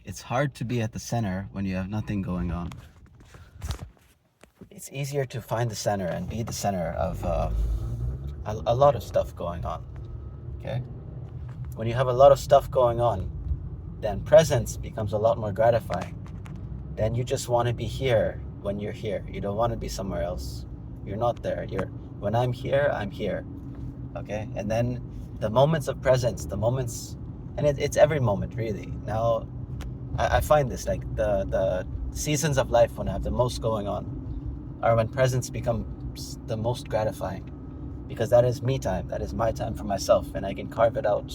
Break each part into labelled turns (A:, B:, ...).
A: it's hard to be at the center when you have nothing going on. It's easier to find the center and be the center of a lot of stuff going on. Okay? When you have a lot of stuff going on, then presence becomes a lot more gratifying. Then you just want to be here when you're here. You don't want to be somewhere else. You're not there. When I'm here, I'm here. Okay? And then the moments of presence, the moments, and it's every moment really. Now, I find this, like the seasons of life when I have the most going on are when presence becomes the most gratifying, because that is me time. That is my time for myself, and I can carve it out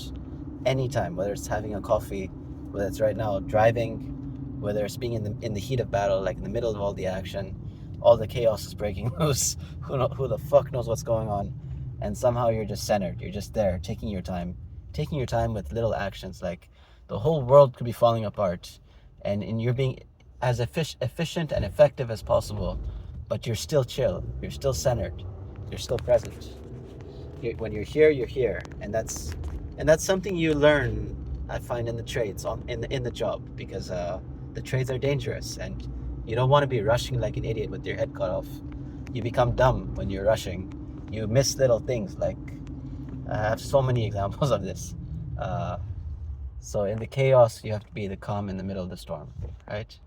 A: anytime, whether it's having a coffee, whether it's right now driving, whether it's being in the heat of battle, like in the middle of all the action, all the chaos is breaking loose. Who the fuck knows what's going on, and somehow you're just centered. You're just there, taking your time with little actions. Like the whole world could be falling apart, and you're being as efficient and effective as possible, but you're still chill. You're still centered. You're still present. When you're here, and that's something you learn. I find in the trades, in the job, because the trades are dangerous, and you don't want to be rushing like an idiot with your head cut off. You become dumb when you're rushing. You miss little things. Like I have so many examples of this. So in the chaos, you have to be the calm in the middle of the storm, right?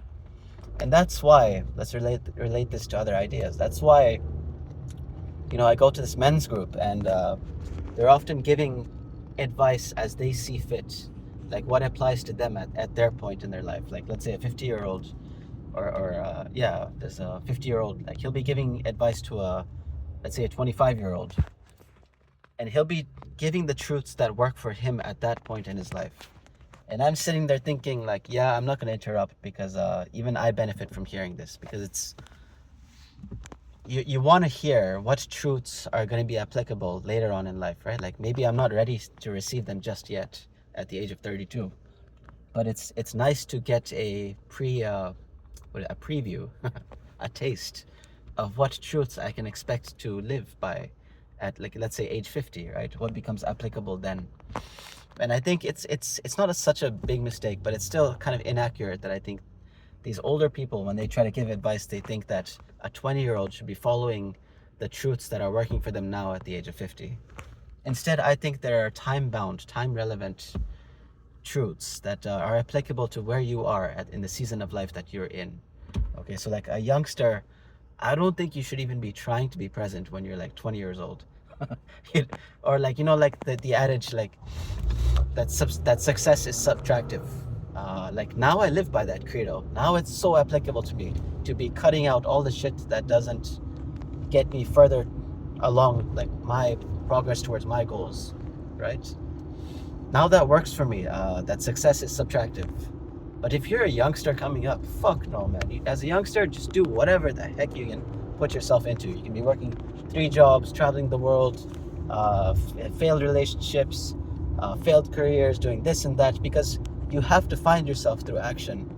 A: And that's why, let's relate this to other ideas. That's why, I go to this men's group, and they're often giving advice as they see fit, like what applies to them at their point in their life. Like let's say a 50-year-old, there's a 50-year-old, like he'll be giving advice to let's say a 25-year-old, and he'll be giving the truths that work for him at that point in his life. And I'm sitting there thinking, like, yeah, I'm not going to interrupt, because even I benefit from hearing this, because it's, you want to hear what truths are going to be applicable later on in life, right? Like maybe I'm not ready to receive them just yet at the age of 32, but it's nice to get a preview, a taste of what truths I can expect to live by at, like, let's say age 50, right? What becomes applicable then. And I think it's not such a big mistake, but it's still kind of inaccurate that I think these older people, when they try to give advice, they think that a 20-year-old should be following the truths that are working for them now at the age of 50. Instead, I think there are time-bound, time-relevant truths that are applicable to where you are in the season of life that you're in. Okay, so like a youngster, I don't think you should even be trying to be present when you're like 20 years old. Or like, like the adage, like that success is subtractive. Like now I live by that credo. Now it's so applicable to me to be cutting out all the shit that doesn't get me further along, like my progress towards my goals, right? Now that works for me. That success is subtractive. But if you're a youngster coming up, fuck no, man. As a youngster, just do whatever the heck you can put yourself into. You can be working 3 jobs, traveling the world, failed relationships, failed careers, doing this and that, because you have to find yourself through action.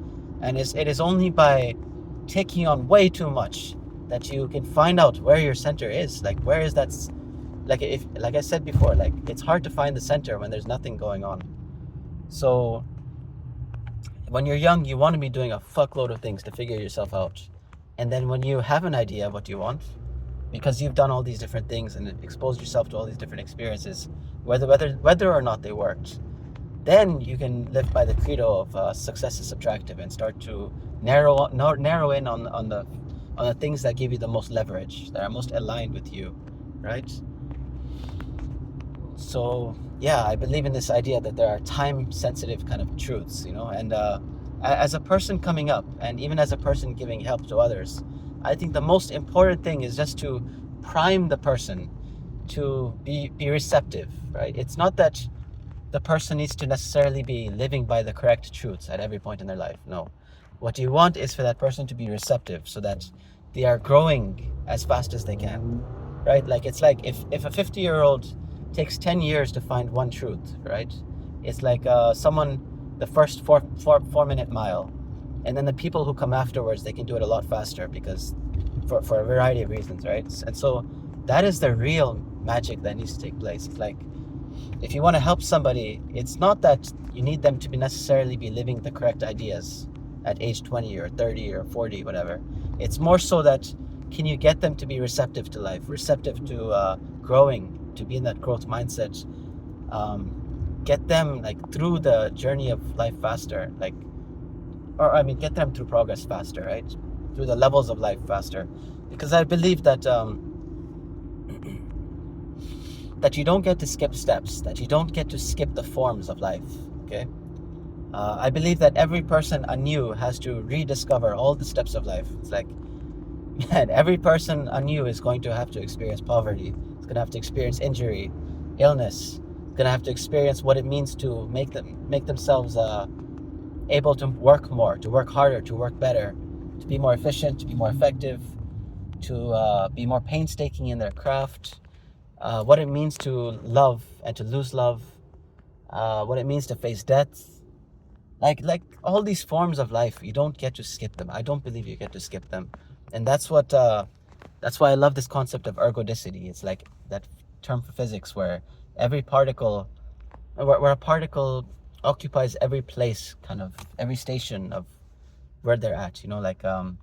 A: And it is only by taking on way too much that you can find out where your center is. Like, where is that? Like I said before, like it's hard to find the center when there's nothing going on. So when you're young, you want to be doing a fuckload of things to figure yourself out. And then when you have an idea of what you want, because you've done all these different things and exposed yourself to all these different experiences, whether or not they worked, then you can live by the credo of success is subtractive, and start to narrow in on the things that give you the most leverage, that are most aligned with you, right? So yeah, I believe in this idea that there are time-sensitive kind of truths, and as a person coming up, and even as a person giving help to others, I think the most important thing is just to prime the person to be receptive, right? It's not that the person needs to necessarily be living by the correct truths at every point in their life. No. What you want is for that person to be receptive, so that they are growing as fast as they can, right? Like it's like if a 50-year-old takes 10 years to find one truth, right? It's like the first 4-minute mile, and then the people who come afterwards, they can do it a lot faster, because for a variety of reasons, right? And so that is the real magic that needs to take place. It's like if you want to help somebody, it's not that you need them to be necessarily be living the correct ideas at age 20 or 30 or 40, whatever. It's more so that can you get them to be receptive to life, receptive to growing, to be in that growth mindset, get them like through the journey of life faster, like, or I mean, get them through progress faster, right? Through the levels of life faster, because I believe that that you don't get to skip steps, that you don't get to skip the forms of life. Okay, I believe that every person anew has to rediscover all the steps of life. It's like, man, every person anew is going to have to experience poverty. It's going to have to experience injury, illness. It's going to have to experience what it means to make themselves able to work more, to work harder, to work better, to be more efficient, to be more effective, to be more painstaking in their craft. What it means to love and to lose love. What it means to face death. Like all these forms of life, you don't get to skip them. I don't believe you get to skip them, and that's why I love this concept of ergodicity. It's like that term for physics where every particle, where a particle occupies every place, kind of every station of where they're at. You know, like and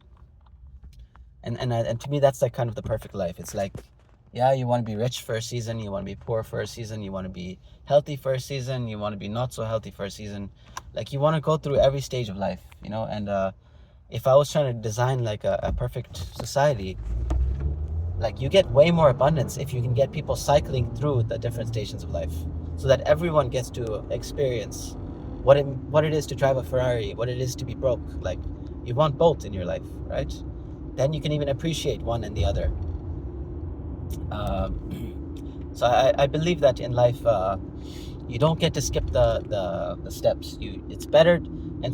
A: to me that's like kind of the perfect life. It's like, yeah, you want to be rich for a season, you want to be poor for a season, you want to be healthy for a season, you want to be not so healthy for a season. Like you want to go through every stage of life, you know. And if I was trying to design like a perfect society, like you get way more abundance if you can get people cycling through the different stations of life, so that everyone gets to experience what it is to drive a Ferrari, what it is to be broke. Like you want both in your life, right? Then you can even appreciate one and the other. So I believe that in life, you don't get to skip the steps. It's better, and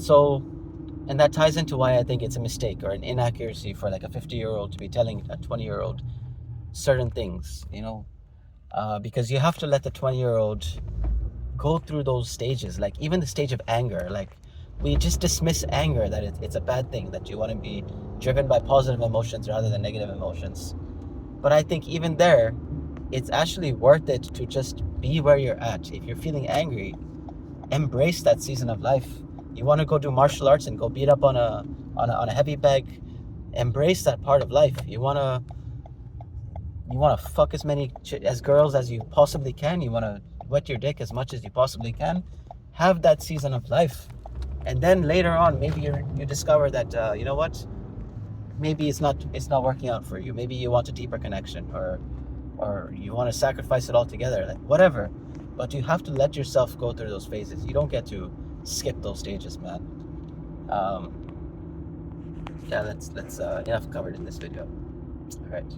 A: that ties into why I think it's a mistake or an inaccuracy for like a 50-year-old to be telling a 20-year-old certain things, you know, because you have to let the 20-year-old go through those stages, like even the stage of anger. Like we just dismiss anger, that it's a bad thing, that you want to be driven by positive emotions rather than negative emotions. But I think even there, it's actually worth it to just be where you're at. If you're feeling angry, embrace that season of life. You want to go do martial arts and go beat up on a heavy bag, embrace that part of life. You want to fuck as many as girls as you possibly can. You want to wet your dick as much as you possibly can. Have that season of life, and then later on, maybe you discover that you know what, maybe it's not working out for you. Maybe you want a deeper connection, or you want to sacrifice it altogether, like whatever. But you have to let yourself go through those phases. You don't get to skip those stages, man. Yeah, that's enough covered in this video. All right.